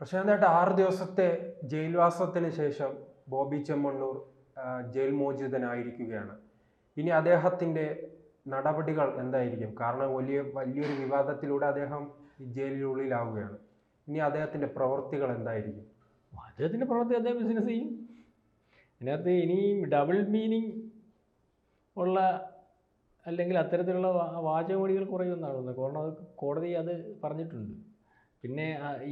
പ്രശാന്തായിട്ട് 6 ദിവസത്തെ ജയിൽവാസത്തിന് ശേഷം ബോബി ചെമ്മണ്ണൂർ ജയിൽ മോചിതനായിരിക്കുകയാണ്. ഇനി അദ്ദേഹത്തിൻ്റെ നടപടികൾ എന്തായിരിക്കും? കാരണം വലിയൊരു വിവാദത്തിലൂടെ അദ്ദേഹം ജയിലിനുള്ളിലാവുകയാണ്. ഇനി അദ്ദേഹത്തിൻ്റെ പ്രവൃത്തികൾ എന്തായിരിക്കും? അദ്ദേഹത്തിൻ്റെ പ്രവൃത്തി അദ്ദേഹം ബിസിനസ് ചെയ്യും. അതിനകത്ത് ഇനിയും ഡബിൾ മീനിങ് ഉള്ള അല്ലെങ്കിൽ അത്തരത്തിലുള്ള വാചകമൊഴികൾ കുറയുമെന്നാണ്. കോടതി അത് പറഞ്ഞിട്ടുണ്ട്. പിന്നെ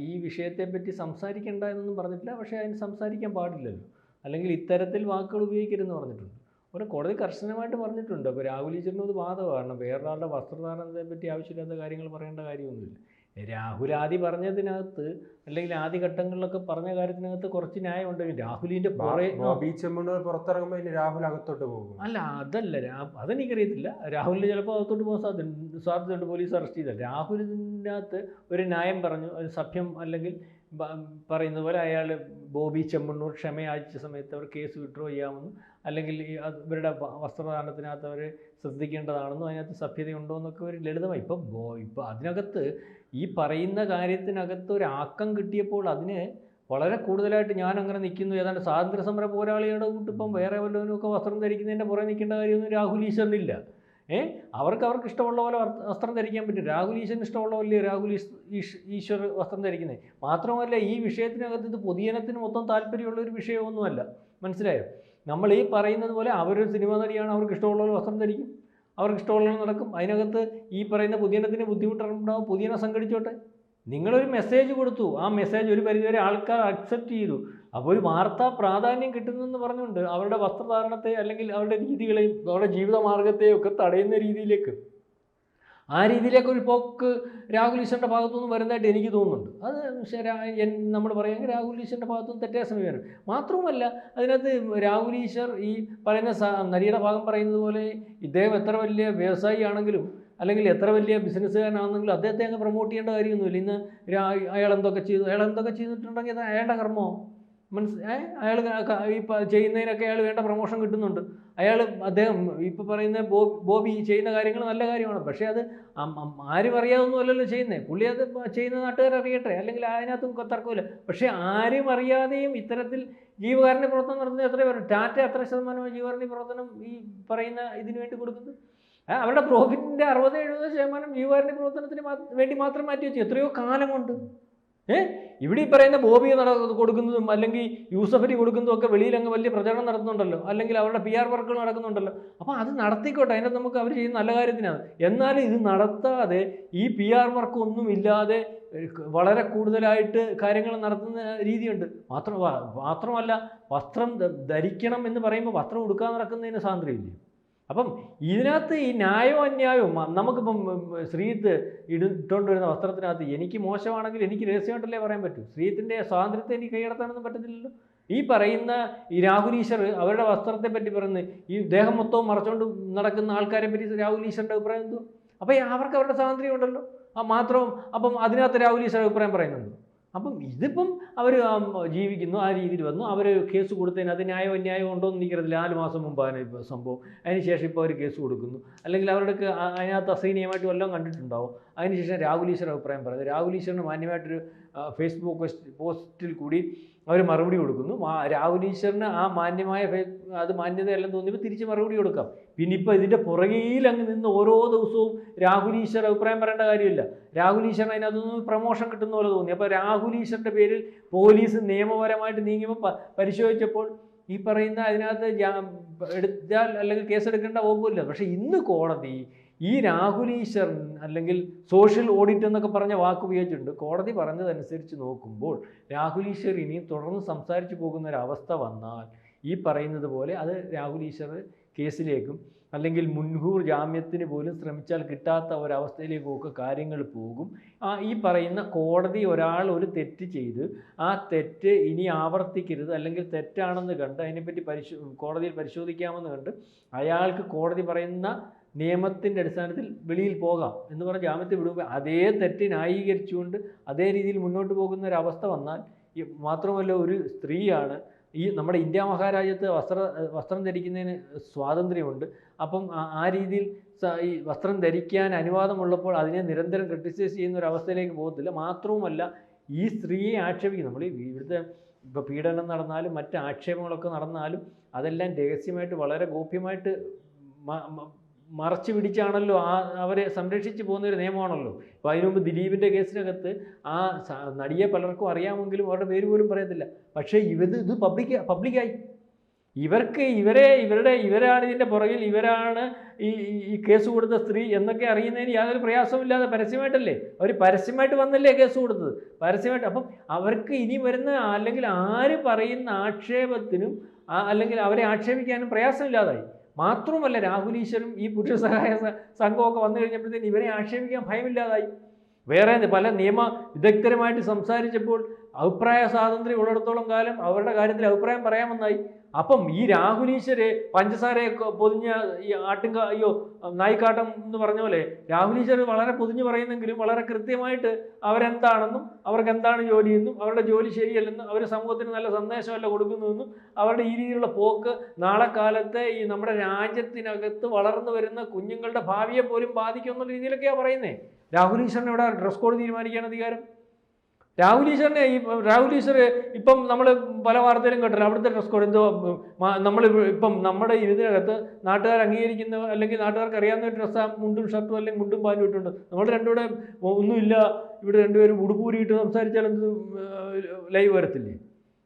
ഈ വിഷയത്തെപ്പറ്റി സംസാരിക്കേണ്ട എന്നൊന്നും പറഞ്ഞിട്ടില്ല. പക്ഷേ അതിന് സംസാരിക്കാൻ പാടില്ലല്ലോ, അല്ലെങ്കിൽ ഇത്തരത്തിൽ വാക്കുകൾ ഉപയോഗിക്കരുതെന്ന് പറഞ്ഞിട്ടുണ്ട്. ഒരു കോടതി കർശനമായിട്ട് പറഞ്ഞിട്ടുണ്ട്. അപ്പോൾ രാഹുൽ ഈശ്വറിനും അത് ബാധകമാണ്. വേറൊരാളുടെ വസ്ത്രധാരണത്തെ പറ്റി ആവശ്യമില്ലാത്ത കാര്യങ്ങൾ പറയേണ്ട കാര്യമൊന്നുമില്ല. രാഹുൽ ആദ്യം പറഞ്ഞതിനകത്ത് അല്ലെങ്കിൽ ആദ്യ ഘട്ടങ്ങളിലൊക്കെ പറഞ്ഞ കാര്യത്തിനകത്ത് കുറച്ച് ന്യായമുണ്ടെങ്കിൽ രാഹുലിൻ്റെ ബോബി ചെമ്മണ്ണൂർ പുറത്തിറങ്ങുമ്പോൾ ഇനി രാഹുൽ അകത്തോട്ട് പോകും. അല്ല, അതല്ല, അതെനിക്കറിയത്തില്ല. രാഹുലിന് ചിലപ്പോൾ അകത്തോട്ട് പോകാൻ സാധ്യതയുണ്ട്. പോലീസ് അറസ്റ്റ് ചെയ്താൽ രാഹുലിൻ്റെ അകത്ത് ഒരു ന്യായം പറഞ്ഞു, ഒരു സഭ്യം അല്ലെങ്കിൽ പറയുന്നത് പോലെ അയാൾ ബോബി ചെമ്മണ്ണൂർ ക്ഷമയാചിച്ച സമയത്ത് അവർ കേസ് വിഡ്രോ ചെയ്യാമെന്നും അല്ലെങ്കിൽ ഇവരുടെ വസ്ത്രധാരണത്തിനകത്ത് അവർ ശ്രദ്ധിക്കേണ്ടതാണെന്നും അതിനകത്ത് സഭ്യതയുണ്ടോ എന്നൊക്കെ ഒരു ലളിതമായി ഇപ്പോൾ അതിനകത്ത് ഈ പറയുന്ന കാര്യത്തിനകത്ത് ഒരു ആക്കം കിട്ടിയപ്പോൾ അതിന് വളരെ കൂടുതലായിട്ട് ഞാൻ അങ്ങനെ നിൽക്കുന്നു, ഏതാണ്ട് സ്വാതന്ത്ര്യ സമര പോരാളികളുടെ കൂട്ടിപ്പം വേറെ വല്ലവനുമൊക്കെ വസ്ത്രം ധരിക്കുന്നതിൻ്റെ പുറകെ നിൽക്കേണ്ട കാര്യമൊന്നും രാഹുൽ ഈശ്വറിനില്ല. അവർക്ക് ഇഷ്ടമുള്ള പോലെ വസ്ത്രം ധരിക്കാൻ പറ്റും. രാഹുൽ ഈശ്വറിന് ഇഷ്ടമുള്ള പോലെ രാഹുൽ ഈശ്വർ വസ്ത്രം ധരിക്കുന്നത്. മാത്രമല്ല, ഈ വിഷയത്തിനകത്ത് ഇത് പൊതുജനത്തിന് മൊത്തം താല്പര്യമുള്ള ഒരു വിഷയമൊന്നുമല്ല. മനസ്സിലായോ? നമ്മൾ ഈ പറയുന്നത് പോലെ അവരൊരു സിനിമ നടിയാണ്, അവർക്ക് ഇഷ്ടമുള്ള പോലെ വസ്ത്രം ധരിക്കും, അവർക്ക് ഇഷ്ടമുള്ളത് നടക്കും. അതിനകത്ത് ഈ പറയുന്ന പൊതുജനത്തിന് ബുദ്ധിമുട്ടുണ്ടാവും. പൊതുജനം സംഘടിച്ചോട്ടെ. നിങ്ങളൊരു മെസ്സേജ് കൊടുത്തു, ആ മെസ്സേജ് ഒരു പരിധിവരെ ആൾക്കാർ അക്സെപ്റ്റ് ചെയ്തു. അപ്പോൾ ഒരു വാർത്താ പ്രാധാന്യം കിട്ടുന്നെന്ന് പറഞ്ഞുകൊണ്ട് അവരുടെ വസ്ത്രധാരണത്തെ അല്ലെങ്കിൽ അവരുടെ രീതികളെയും അവരുടെ ജീവിതമാർഗത്തെയും ഒക്കെ തടയുന്ന രീതിയിലേക്ക് ഒരു പോക്ക് രാഹുൽ ഈശ്വറിൻ്റെ ഭാഗത്തുനിന്ന് വരുന്നതായിട്ട് എനിക്ക് തോന്നുന്നുണ്ട്. അത് നമ്മൾ പറയുമെങ്കിൽ രാഹുൽ ഈശ്വറിൻ്റെ ഭാഗത്തുനിന്ന് തെറ്റായ സമീപനം. മാത്രവുമല്ല, അതിനകത്ത് രാഹുൽ ഈശ്വർ ഈ പറയുന്ന നടിയുടെ ഭാഗം പറയുന്നത് പോലെ ഇദ്ദേഹം എത്ര വലിയ വ്യവസായി ആണെങ്കിലും അല്ലെങ്കിൽ എത്ര വലിയ ബിസിനസ്സുകാരനാണെങ്കിലും അദ്ദേഹത്തെ അങ്ങ് പ്രൊമോട്ട് ചെയ്യേണ്ട കാര്യമൊന്നുമില്ല. ഇന്ന് അയാൾ എന്തൊക്കെ ചെയ്തിട്ടുണ്ടെങ്കിൽ അത് അയാളുടെ കർമ്മമോ? അയാൾ ഈ ചെയ്യുന്നതിനൊക്കെ അയാൾ വേണ്ട പ്രൊമോഷൻ കിട്ടുന്നുണ്ട്. അദ്ദേഹം ഇപ്പോൾ പറയുന്ന ബോബി ചെയ്യുന്ന കാര്യങ്ങൾ നല്ല കാര്യമാണ്. പക്ഷേ അത് ആരും അറിയാതൊന്നും അല്ലല്ലോ ചെയ്യുന്നത്. പുള്ളി അത് ചെയ്യുന്ന നാട്ടുകാർ അറിയട്ടെ, അല്ലെങ്കിൽ അതിനകത്തും തർക്കമില്ല. പക്ഷേ ആരും അറിയാതെയും ഇത്തരത്തിൽ ജീവകാരുണ്യ പ്രവർത്തനം നടത്തുന്നത് എത്ര പേര്? ടാറ്റ എത്ര ശതമാനം ജീവകാരുണ്യ പ്രവർത്തനം ഈ പറയുന്ന ഇതിനു വേണ്ടി കൊടുക്കുന്നത്? അവരുടെ പ്രോഫിറ്റിൻ്റെ 60-70% ജീവകാരുണ്യ പ്രവർത്തനത്തിന് വേണ്ടി മാത്രം മാറ്റി വെച്ചു എത്രയോ കാലം കൊണ്ട്. ഇവിടെ ഈ പറയുന്ന ബോബി കൊടുക്കുന്നതും അല്ലെങ്കിൽ യൂസഫ് അലി കൊടുക്കുന്നതും ഒക്കെ വെളിയിൽ അങ്ങ് വലിയ പ്രചരണം നടത്തുന്നുണ്ടല്ലോ, അല്ലെങ്കിൽ അവരുടെ PR വർക്കുകൾ നടക്കുന്നുണ്ടല്ലോ. അപ്പോൾ അത് നടത്തിക്കോട്ടെ, അതിനകത്ത് നമുക്ക് അവർ ചെയ്യുന്ന നല്ല കാര്യത്തിനാണ്. എന്നാലും ഇത് നടത്താതെ ഈ PR വർക്കൊന്നും ഇല്ലാതെ വളരെ കൂടുതലായിട്ട് കാര്യങ്ങൾ നടത്തുന്ന രീതിയുണ്ട്. മാത്രമല്ല, വസ്ത്രം ധരിക്കണം എന്ന് പറയുമ്പോൾ വസ്ത്രം ഉടുക്കാൻ നടക്കുന്നതിന് സ്വാതന്ത്ര്യമില്ലേ? അപ്പം ഇതിനകത്ത് ഈ ന്യായവും അന്യായവും നമുക്കിപ്പം ശ്രീത്ത് ഇട്ടുകൊണ്ട് വരുന്ന വസ്ത്രത്തിനകത്ത് എനിക്ക് മോശമാണെങ്കിൽ എനിക്ക് രഹസ്യമായിട്ടല്ലേ പറയാൻ പറ്റൂ. ശ്രീത്തിൻ്റെ സ്വാതന്ത്ര്യത്തെ എനിക്ക് കൈയടത്താനൊന്നും പറ്റത്തില്ലല്ലോ. ഈ പറയുന്ന ഈ രാഹുൽ ഈശ്വർ അവരുടെ വസ്ത്രത്തെ പറ്റി പറയുന്നത് ഈ ദേഹം മൊത്തവും മറച്ചുകൊണ്ട് നടക്കുന്ന ആൾക്കാരെ പറ്റി രാഹുൽ ഈശ്വറിൻ്റെ അഭിപ്രായം എന്തോ? അപ്പോൾ അവർക്ക് അവരുടെ സ്വാതന്ത്ര്യം ഉണ്ടല്ലോ. മാത്രവും അപ്പം അതിനകത്ത് രാഹുൽ ഈശ്വർ അഭിപ്രായം പറയുന്നുണ്ട്. അപ്പം ഇതിപ്പം അവർ ജീവിക്കുന്നു, ആ രീതിയിൽ വന്നു. അവർ കേസ് കൊടുത്തതിന് അത് ന്യായം അന്യായം ഉണ്ടോ എന്ന് എനിക്കറിയില്ല. 4 മാസം മുമ്പാണ് ഇപ്പോൾ സംഭവം. അതിനുശേഷം ഇപ്പോൾ അവർ കേസ് കൊടുക്കുന്നു, അല്ലെങ്കിൽ അവരുടെ അതിനകത്ത് അസഹനീയമായിട്ട് വല്ലതും കണ്ടിട്ടുണ്ടാവും. അതിനുശേഷം രാഹുൽ ഈശ്വർ അഭിപ്രായം പറയുന്നത്. രാഹുൽ ഈശ്വറിന് മാന്യമായിട്ടൊരു ഫേസ്ബുക്ക് പോസ്റ്റിൽ കൂടി അവർ മറുപടി കൊടുക്കുന്നു. രാഹുൽ ഈശ്വറിന് ആ മാന്യതയല്ലെന്ന് തോന്നിയപ്പോൾ തിരിച്ച് മറുപടി കൊടുക്കാം. പിന്നെ ഇപ്പോൾ ഇതിൻ്റെ പുറകിൽ അങ്ങ് നിന്ന് ഓരോ ദിവസവും രാഹുൽ ഈശ്വർ അഭിപ്രായം പറയേണ്ട കാര്യമില്ല. രാഹുൽ ഈശ്വറിന് അതിനകത്തുനിന്ന് പ്രമോഷൻ കിട്ടുന്ന പോലെ തോന്നി. അപ്പോൾ രാഹുൽ ഈശ്വറിൻ്റെ പേരിൽ പോലീസ് നിയമപരമായിട്ട് നീങ്ങിയപ്പോൾ പരിശോധിച്ചപ്പോൾ ഈ പറയുന്ന അതിനകത്ത് എടുത്താൽ അല്ലെങ്കിൽ കേസെടുക്കേണ്ട വകുപ്പില്ല. പക്ഷേ ഇന്ന് കോടതി ഈ രാഹുൽ ഈശ്വരൻ അല്ലെങ്കിൽ സോഷ്യൽ ഓഡിറ്റ് എന്നൊക്കെ പറഞ്ഞ വാക്ക് ഉപയോഗിച്ചിട്ടുണ്ട്. കോടതി പറഞ്ഞതനുസരിച്ച് നോക്കുമ്പോൾ രാഹുൽ ഈശ്വർ ഇനിയും തുടർന്ന് സംസാരിച്ചു പോകുന്ന ഒരവസ്ഥ വന്നാൽ ഈ പറയുന്നത് പോലെ അത് രാഹുൽ ഈശ്വർ കേസിലേക്കും അല്ലെങ്കിൽ മുൻകൂർ ജാമ്യത്തിന് പോലും ശ്രമിച്ചാൽ കിട്ടാത്ത ഒരവസ്ഥയിലേക്കൊക്കെ കാര്യങ്ങൾ പോകും. ഈ പറയുന്ന കോടതി ഒരാൾ ഒരു തെറ്റ് ചെയ്ത് ആ തെറ്റ് ഇനി ആവർത്തിക്കരുത്, അല്ലെങ്കിൽ തെറ്റാണെന്ന് കണ്ട് അതിനെപ്പറ്റി കോടതിയിൽ പരിശോധിക്കാമെന്ന് കണ്ട് അയാൾക്ക് കോടതി പറയുന്ന നിയമത്തിൻ്റെ അടിസ്ഥാനത്തിൽ വെളിയിൽ പോകാം എന്ന് പറഞ്ഞ് ജാമ്യത്തിൽ വിടുമ്പോൾ അതേ തെറ്റ് ന്യായീകരിച്ചുകൊണ്ട് അതേ രീതിയിൽ മുന്നോട്ട് പോകുന്ന ഒരവസ്ഥ വന്നാൽ, മാത്രമല്ല ഒരു സ്ത്രീയാണ്, ഈ നമ്മുടെ ഇന്ത്യ മഹാരാജ്യത്ത് വസ്ത്രം ധരിക്കുന്നതിന് സ്വാതന്ത്ര്യമുണ്ട്. അപ്പം ആ രീതിയിൽ ഈ വസ്ത്രം ധരിക്കാൻ അനുവാദമുള്ളപ്പോൾ അതിനെ നിരന്തരം ക്രിട്ടിസൈസ് ചെയ്യുന്ന ഒരു അവസ്ഥയിലേക്ക് പോകത്തില്ല. മാത്രവുമല്ല ഈ സ്ത്രീയെ ആക്ഷേപിക്കും. നമ്മൾ ഇവിടുത്തെ ഇപ്പോൾ പീഡനം നടന്നാലും മറ്റ് ആക്ഷേപങ്ങളൊക്കെ നടന്നാലും അതെല്ലാം രഹസ്യമായിട്ട് വളരെ ഗോപ്യമായിട്ട് മറച്ചു പിടിച്ചാണല്ലോ അവരെ സംരക്ഷിച്ച് പോകുന്നൊരു നിയമമാണല്ലോ. അപ്പോൾ അതിനു മുമ്പ് ദിലീപിൻ്റെ കേസിനകത്ത് ആ നടിയെ പലർക്കും അറിയാമെങ്കിലും അവരുടെ പേര് പോലും പറയത്തില്ല. പക്ഷേ ഇത് പബ്ലിക്കായി. ഇവരാണ് ഇതിൻ്റെ പുറകിൽ, ഇവരാണ് ഈ കേസ് കൊടുത്ത സ്ത്രീ എന്നൊക്കെ അറിയുന്നതിന് യാതൊരു പ്രയാസമില്ലാതെ പരസ്യമായിട്ടല്ലേ അവർ പരസ്യമായിട്ട് വന്നല്ലേ കേസ് കൊടുത്തത്, പരസ്യമായിട്ട്. അപ്പം അവർക്ക് ഇനി വരുന്ന അല്ലെങ്കിൽ ആര് പറയുന്ന ആക്ഷേപത്തിനും അല്ലെങ്കിൽ അവരെ ആക്ഷേപിക്കാനും പ്രയാസമില്ലാതായി. മാത്രമല്ല രാഹുൽ ഈശ്വരും ഈ പുരുഷ സഹായ സംഘമൊക്കെ വന്നു കഴിഞ്ഞപ്പോഴത്തേന് ഇവരെ ആക്ഷേപിക്കാൻ ഭയമില്ലാതായി. വേറെ പല നിയമ വിദഗ്ധരുമായിട്ട് സംസാരിച്ചപ്പോൾ അഭിപ്രായ സ്വാതന്ത്ര്യം ഉള്ളിടത്തോളം കാലം അവരുടെ കാര്യത്തിൽ അഭിപ്രായം പറയാമെന്നായി. അപ്പം ഈ രാഹുൽ ഈശ്വരെ പഞ്ചസാരയൊക്കെ പൊതിഞ്ഞ ഈ നായിക്കാട്ടം എന്ന് പറഞ്ഞ പോലെ രാഹുൽ ഈശ്വർ വളരെ പൊതിഞ്ഞ് പറയുന്നെങ്കിലും വളരെ കൃത്യമായിട്ട് അവരെന്താണെന്നും അവർക്ക് എന്താണ് ജോലിയെന്നും അവരുടെ ജോലി ശരിയല്ലെന്നും അവർ സമൂഹത്തിന് നല്ല സന്ദേശമല്ല കൊടുക്കുന്നുവെന്നും അവരുടെ ഈ രീതിയിലുള്ള പോക്ക് നാളെ കാലത്തെ ഈ നമ്മുടെ രാജ്യത്തിനകത്ത് വളർന്നു വരുന്ന കുഞ്ഞുങ്ങളുടെ ഭാവിയെ പോലും ബാധിക്കുമെന്നുള്ള രീതിയിലൊക്കെയാണ് പറയുന്നത്. രാഹുൽ ഈശ്വറിന് ഇവിടെ ഡ്രസ് കോഡ് തീരുമാനിക്കാൻ അധികാരം. രാഹുൽ ഈശ്വർ ഇപ്പം നമ്മൾ പല വാർത്തയിലും കേട്ടില്ല അവിടുത്തെ ഡ്രസ് കോഡ് എന്തോ ഇപ്പം നമ്മുടെ ഇതിനകത്ത് നാട്ടുകാർ അംഗീകരിക്കുന്ന അല്ലെങ്കിൽ നാട്ടുകാർക്ക് അറിയാവുന്ന ഒരു ഡ്രസ്സാ മുണ്ടും ഷർട്ടും അല്ലെങ്കിൽ മുണ്ടും പാൻറ്റും ഇട്ടുണ്ട്. നമ്മൾ രണ്ടുകൂടെ ഒന്നുമില്ല ഇവിടെ രണ്ടുപേരും ഉടുപ്പൂരിയിട്ട് സംസാരിച്ചാൽ എന്ത് ലൈവ് വരത്തില്ലേ?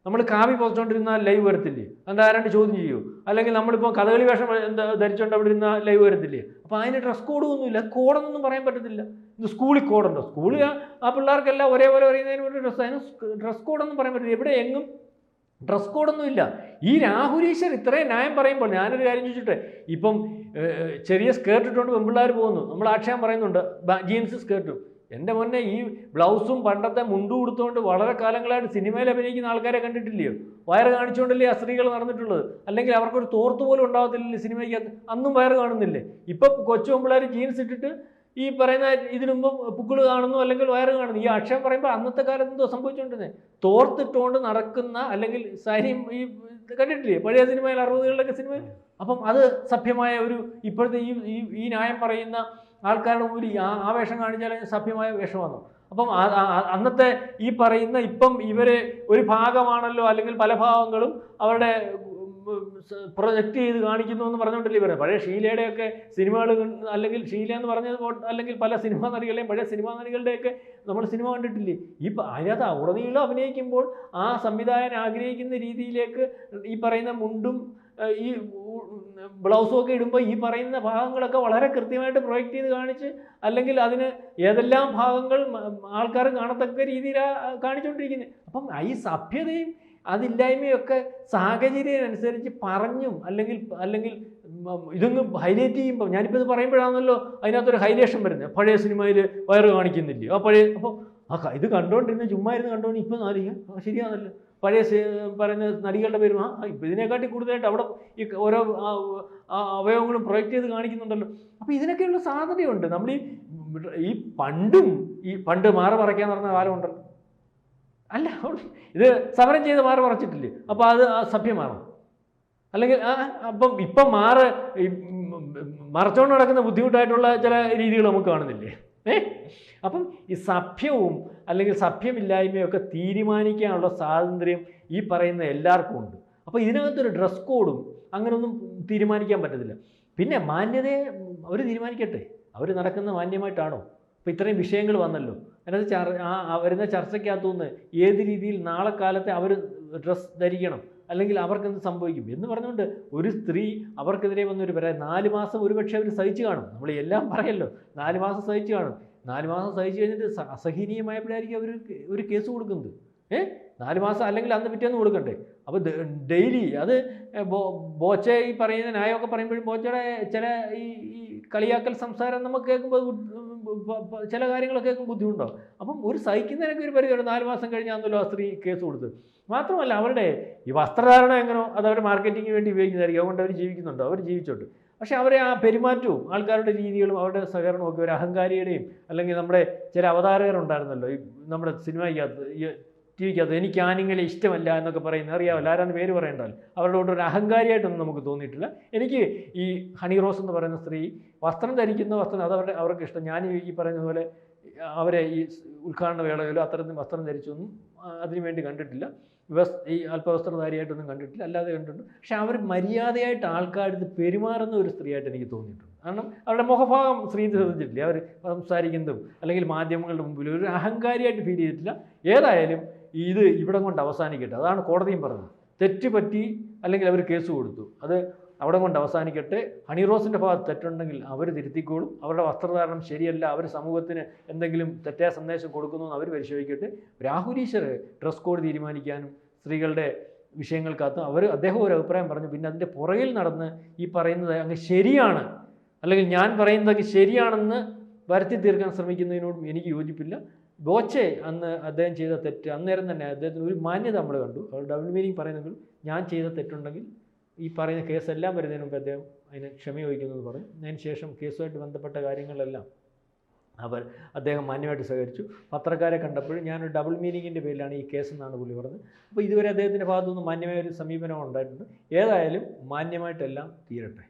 നമ്മൾ കാവി പോസ്റ്റോണ്ടിരുന്നാൽ ലൈവ് വരത്തില്ലേ? എന്താ ആരാണ്ട് ചോദ്യം ചെയ്യൂ? അല്ലെങ്കിൽ നമ്മളിപ്പോൾ കഥകളി വേഷം എന്താ ധരിച്ചുകൊണ്ട് അവിടെ ഇരുന്ന ലൈവ് വരത്തില്ലേ? അപ്പോൾ അതിന് ഡ്രസ് കോഡും ഒന്നുമില്ല. കോഡൊന്നും പറയാൻ പറ്റത്തില്ല. ഇത് സ്കൂളിൽ കോഡുണ്ടോ? സ്കൂളിൽ ആ പിള്ളേർക്കെല്ലാം ഒരേപോലെ അറിയുന്നതിന് വേണ്ടി അതിന് ഡ്രസ് കോഡൊന്നും പറയാൻ പറ്റില്ല. എവിടെ എങ്ങും ഡ്രസ് കോഡൊന്നും ഇല്ല. ഈ രാഹുൽ ഈശ്വർ ഇത്രയും ന്യായം പറയുമ്പോൾ ഞാനൊരു കാര്യം ചോദിച്ചിട്ട്, ഇപ്പം ചെറിയ സ്കേർട്ട് ഇട്ടുകൊണ്ട് പെൺപിള്ളേർ പോകുന്നു, നമ്മൾ ആക്ഷേപം പറയുന്നുണ്ട് ജീൻസ് സ്കേർട്ടും. എൻ്റെ മുന്നേ ഈ ബ്ലൗസും പണ്ടത്തെ മുണ്ടും കൊടുത്തുകൊണ്ട് വളരെ കാലങ്ങളായിട്ട് സിനിമയിൽ അഭിനയിക്കുന്ന ആൾക്കാരെ കണ്ടിട്ടില്ലയോ? വയറ് കാണിച്ചുകൊണ്ടല്ലേ ആ സ്ത്രീകൾ നടന്നിട്ടുള്ളത്. അല്ലെങ്കിൽ അവർക്കൊരു തോർത്ത് പോലും ഉണ്ടാകത്തില്ലല്ലേ സിനിമയ്ക്കകത്ത്? അന്നും വയറ് കാണുന്നില്ലേ? ഇപ്പം കൊച്ചു പെൺപിള്ളേർ ജീൻസ് ഇട്ടിട്ട് ഈ പറയുന്ന ഇതിനുമ്പം പുക്കിൾ കാണുന്നു അല്ലെങ്കിൽ വയറ് കാണുന്നു. ഈ അക്ഷരം പറയുമ്പോൾ അന്നത്തെ കാലത്ത് എന്തോ സംഭവിച്ചുകൊണ്ടിരുന്നത്? തോർത്തിട്ടുകൊണ്ട് നടക്കുന്ന അല്ലെങ്കിൽ സാരിയും ഈ കണ്ടിട്ടില്ലേ പഴയ സിനിമയിൽ 60കളിലൊക്കെ സിനിമയിൽ? അപ്പം അത് സഭ്യമായ ഒരു ഇപ്പോഴത്തെ ഈ ന്യായം പറയുന്ന ആൾക്കാരുടെ മുമ്പിൽ ആ വേഷം കാണിച്ചാൽ സഭ്യമായ വേഷമാണ്. അപ്പം അന്നത്തെ ഈ പറയുന്ന ഇപ്പം ഇവരെ ഒരു ഭാഗമാണല്ലോ അല്ലെങ്കിൽ പല ഭാഗങ്ങളും അവരുടെ പ്രൊജക്റ്റ് ചെയ്ത് കാണിക്കുന്നു എന്ന് പറഞ്ഞുകൊണ്ടല്ലേ പറയുന്നത്. പഴയ ഷീലയുടെയൊക്കെ സിനിമകൾ അല്ലെങ്കിൽ ഷീല എന്ന് പറഞ്ഞത് അല്ലെങ്കിൽ പല സിനിമാ നടികളെയും പഴയ സിനിമാ നടികളുടെയൊക്കെ നമ്മൾ സിനിമ കണ്ടിട്ടില്ലേ? അതിനകത്ത് ഉടനീളം അഭിനയിക്കുമ്പോൾ ആ സംവിധായകൻ ആഗ്രഹിക്കുന്ന രീതിയിലേക്ക് ഈ പറയുന്ന മുണ്ടും ഈ ബ്ലൗസും ഒക്കെ ഇടുമ്പോൾ ഈ പറയുന്ന ഭാഗങ്ങളൊക്കെ വളരെ കൃത്യമായിട്ട് പ്രൊജക്റ്റ് ചെയ്ത് കാണിച്ച് അല്ലെങ്കിൽ അതിന് ഏതെല്ലാം ഭാഗങ്ങൾ ആൾക്കാർ കാണത്തക്ക രീതിയിലാണ് കാണിച്ചുകൊണ്ടിരിക്കുന്നത്. അപ്പം ഈ സഭ്യതയും അതില്ലായ്മയൊക്കെ സാഹചര്യമനുസരിച്ച് പറഞ്ഞും അല്ലെങ്കിൽ ഇതൊന്ന് ഹൈലൈറ്റ് ചെയ്യുമ്പോൾ, ഞാനിപ്പോൾ ഇത് പറയുമ്പോഴാണല്ലോ അതിനകത്തൊരു ഹൈലൈഷൻ വരുന്നത്. പഴയ സിനിമയിൽ വയറ് കാണിക്കുന്നില്ലേ? അപ്പോൾ ഇത് കണ്ടുകൊണ്ടിരുന്ന ചുമ്മാ ഇരുന്ന് കണ്ടുകൊണ്ട് ഇപ്പം ആലോചിക്കാം ശരിയാണല്ലോ. പഴയ പറയുന്ന നടികളുടെ പേരും ഇപ്പം ഇതിനെക്കാട്ടി കൂടുതലായിട്ട് അവിടെ ഈ ഓരോ അവയവങ്ങളും പ്രൊജക്റ്റ് ചെയ്ത് കാണിക്കുന്നുണ്ടല്ലോ. അപ്പോൾ ഇതിനൊക്കെയുള്ള സാധ്യതയുണ്ട്. നമ്മൾ ഈ പണ്ട് മാറ മറയ്ക്കാൻ പറഞ്ഞ കാലമുണ്ടല്ലോ. അല്ല, ഇത് സമരം ചെയ്ത് മാറി മറച്ചിട്ടില്ലേ? അപ്പോൾ അത് സഭ്യമാണോ? അല്ലെങ്കിൽ ഇപ്പം മറച്ചുകൊണ്ട് നടക്കുന്ന ബുദ്ധിമുട്ടായിട്ടുള്ള ചില രീതികൾ നമുക്ക് കാണുന്നില്ലേ? അപ്പം ഈ സഭ്യവും അല്ലെങ്കിൽ സഭ്യമില്ലായ്മയൊക്കെ തീരുമാനിക്കാനുള്ള സ്വാതന്ത്ര്യം ഈ പറയുന്ന എല്ലാവർക്കും ഉണ്ട്. അപ്പോൾ ഇതിനകത്തൊരു ഡ്രസ് കോഡും അങ്ങനെയൊന്നും തീരുമാനിക്കാൻ പറ്റത്തില്ല. പിന്നെ മാന്യതയെ അവർ തീരുമാനിക്കട്ടെ. അവർ നടക്കുന്ന മാന്യമായിട്ടാണോ? അപ്പോൾ ഇത്രയും വിഷയങ്ങൾ വന്നല്ലോ. അതിനകത്ത് വരുന്ന ചർച്ചയ്ക്കകത്തുനിന്ന് ഏത് രീതിയിൽ നാളെ കാലത്തെ അവർ ഡ്രസ്സ് ധരിക്കണം അല്ലെങ്കിൽ അവർക്കെന്ത് സംഭവിക്കും എന്ന് പറഞ്ഞുകൊണ്ട് ഒരു സ്ത്രീ അവർക്കെതിരെ വന്നൊരു പറയാം 4 മാസം ഒരുപക്ഷെ അവർ സഹിച്ചു കാണും. നമ്മൾ എല്ലാം പറയല്ലോ, 4 മാസം സഹിച്ചു കാണും. 4 മാസം സഹിച്ചു കഴിഞ്ഞിട്ട് അസഹനീയമായപ്പോഴായിരിക്കും അവർ ഒരു കേസ് കൊടുക്കുന്നത്. 4 മാസം അല്ലെങ്കിൽ അന്ന് പിറ്റേന്ന് കൊടുക്കണ്ടേ? അപ്പോൾ ഡെയിലി അത് ബോച്ച ഈ പറയുന്ന ന്യായമൊക്കെ പറയുമ്പോഴും ബോച്ചയുടെ ചില ഈ കളിയാക്കൽ സംസാരം നമുക്ക് കേൾക്കുമ്പോൾ ചില കാര്യങ്ങളൊക്കെ കേൾക്കുമ്പോൾ ബുദ്ധിമുട്ടുണ്ടാവും. അപ്പം ഒരു സഹിക്കുന്നതിനൊക്കെ ഒരു പരിധി 4 മാസം കഴിഞ്ഞാന്നല്ലോ ആ സ്ത്രീ കേസ് കൊടുത്ത്. മാത്രമല്ല അവരുടെ ഈ വസ്ത്രധാരണം എങ്ങനെയോ അത് അവർ മാർക്കറ്റിങ്ങിന് വേണ്ടി ഉപയോഗിക്കുന്നതായിരിക്കും. അതുകൊണ്ട് അവർ ജീവിക്കുന്നുണ്ടോ? അവർ ജീവിച്ചോട്ട്. പക്ഷേ അവരെ ആ പെരുമാറ്റവും ആൾക്കാരുടെ രീതികളും അവരുടെ സഹകരണവും ഒക്കെ ഒരു അഹങ്കാരിയുടെയും അല്ലെങ്കിൽ നമ്മുടെ ചില അവതാരകരുണ്ടായിരുന്നല്ലോ ഈ നമ്മുടെ സിനിമയ്ക്കകത്ത് ടി വിക്കകത്ത് എനിക്ക് ആനിങ്ങളെ ഇഷ്ടമല്ല എന്നൊക്കെ പറയുന്നത് അറിയാമല്ലോ. ആരാന്ന് പേര് പറയണ്ടല്ലോ. അവരുടെ കൂടെ ഒരു അഹങ്കാരിയായിട്ടൊന്നും നമുക്ക് തോന്നിയിട്ടില്ല. എനിക്ക് ഈ ഹണി റോസ് എന്ന് പറയുന്ന സ്ത്രീ വസ്ത്രം ധരിക്കുന്ന വസ്ത്രം അത് അവർക്ക് ഇഷ്ടം. ഞാൻ ഈ പറയുന്നത് പോലെ അവരെ ഈ ഉദ്ഘാടന വേളയിലോ അത്തരത്തിൽ വസ്ത്രം ധരിച്ചൊന്നും അതിനുവേണ്ടി കണ്ടിട്ടില്ല. ഈ അല്പവസ്ത്രധാരിയായിട്ടൊന്നും കണ്ടിട്ടില്ല, അല്ലാതെ കണ്ടിട്ടുണ്ട്. പക്ഷെ അവർ മര്യാദയായിട്ട് ആൾക്കാരടുത്ത് പെരുമാറുന്ന ഒരു സ്ത്രീയായിട്ട് എനിക്ക് തോന്നിയിട്ടുണ്ട്. കാരണം അവരുടെ മുഖഭാവം സ്ത്രീ ശ്രദ്ധിച്ചിട്ടില്ല, അവർ സംസാരിക്കുന്നതും അല്ലെങ്കിൽ മാധ്യമങ്ങളുടെ മുമ്പിൽ ഒരു അഹങ്കാരിയായിട്ട് ഫീൽ ചെയ്തിട്ടില്ല. ഏതായാലും ഇത് ഇവിടെ കൊണ്ട് അവസാനിക്കട്ടെ, അതാണ് കോടതിയും പറഞ്ഞത്. തെറ്റ് പറ്റി അല്ലെങ്കിൽ അവർ കേസ് കൊടുത്തു, അത് അവിടെ കൊണ്ട് അവസാനിക്കട്ടെ. ഹണി റോസിൻ്റെ ഭാഗത്ത് തെറ്റുണ്ടെങ്കിൽ അവർ തിരുത്തിക്കോളും. അവരുടെ വസ്ത്രധാരണം ശരിയല്ല, അവർ സമൂഹത്തിന് എന്തെങ്കിലും തെറ്റായ സന്ദേശം കൊടുക്കുന്നു എന്ന് അവർ പരിശോധിക്കട്ടെ. രാഹുൽ ഈശ്വർ ഡ്രസ് കോഡ് തീരുമാനിക്കാനും സ്ത്രീകളുടെ വിഷയങ്ങൾക്കകത്ത് അദ്ദേഹം ഒരു അഭിപ്രായം പറഞ്ഞു. പിന്നെ അതിൻ്റെ പുറകിൽ നടന്ന് ഈ പറയുന്നത് അങ്ങ് ശരിയാണ് അല്ലെങ്കിൽ ഞാൻ പറയുന്നത് ശരിയാണെന്ന് വരുത്തി തീർക്കാൻ ശ്രമിക്കുന്നതിനോടും എനിക്ക് യോജിപ്പില്ല. ബോച്ചെ അന്ന് അദ്ദേഹം ചെയ്ത തെറ്റ് അന്നേരം തന്നെ അദ്ദേഹത്തിന് ഒരു മാന്യത നമ്മൾ കണ്ടു. ഡബിൾ മീനിങ് പറയുന്നെങ്കിൽ ഞാൻ ചെയ്ത തെറ്റുണ്ടെങ്കിൽ ഈ പറയുന്ന കേസെല്ലാം വരുന്നതിന് മുമ്പ് അദ്ദേഹം അതിന് ക്ഷമ ചോദിക്കുന്നത് പറഞ്ഞു. അതിന് ശേഷം കേസുമായിട്ട് ബന്ധപ്പെട്ട കാര്യങ്ങളെല്ലാം അദ്ദേഹം മാന്യമായിട്ട് സഹകരിച്ചു. പത്രക്കാരെ കണ്ടപ്പോഴും ഞാനൊരു ഡബിൾ മീനിങ്ങിൻ്റെ പേരിലാണ് ഈ കേസെന്നാണ് പുള്ളി പറഞ്ഞത്. അപ്പോൾ ഇതുവരെ അദ്ദേഹത്തിൻ്റെ ഭാഗത്തുനിന്ന് മാന്യമായ ഒരു സമീപനം ഉണ്ടായിട്ടുണ്ട്. ഏതായാലും മാന്യമായിട്ടെല്ലാം തീരട്ടെ.